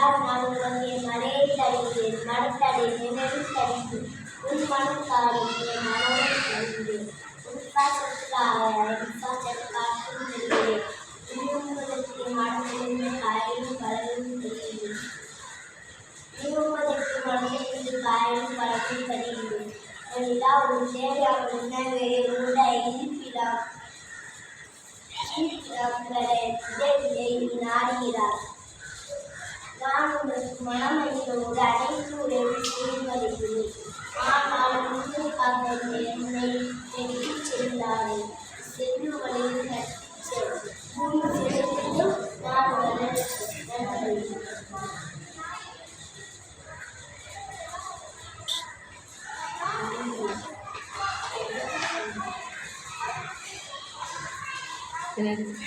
நானும் அங்கே மலையை தடித்தேன் மரத்தடை நினைவு உன் மனம் காலத்தே மனமும் கழிந்தேன் உன் காற்றும் தெரிகிறேன் இன்னும்பதற்கு மனதிலிருந்து காயும் பலவும் தெரிகிறேன் இன்னும்பதற்கு மனதிலிருந்து காயும் பலவும் தெரிகிறேன் எல்லா ஒரு தேவையான உணவை உடை இருப்பிடம் நாடுகிறார் நான் உங்களுக்கு மனமளிப்போடு அனைத்து உறவு செய்வதில்லை ஆனால் உங்களுக்காக என்னை எடுத்துச் செல்லாதே செல்லும் வழியில் பூமி செலுத்தியும் நான் என்னது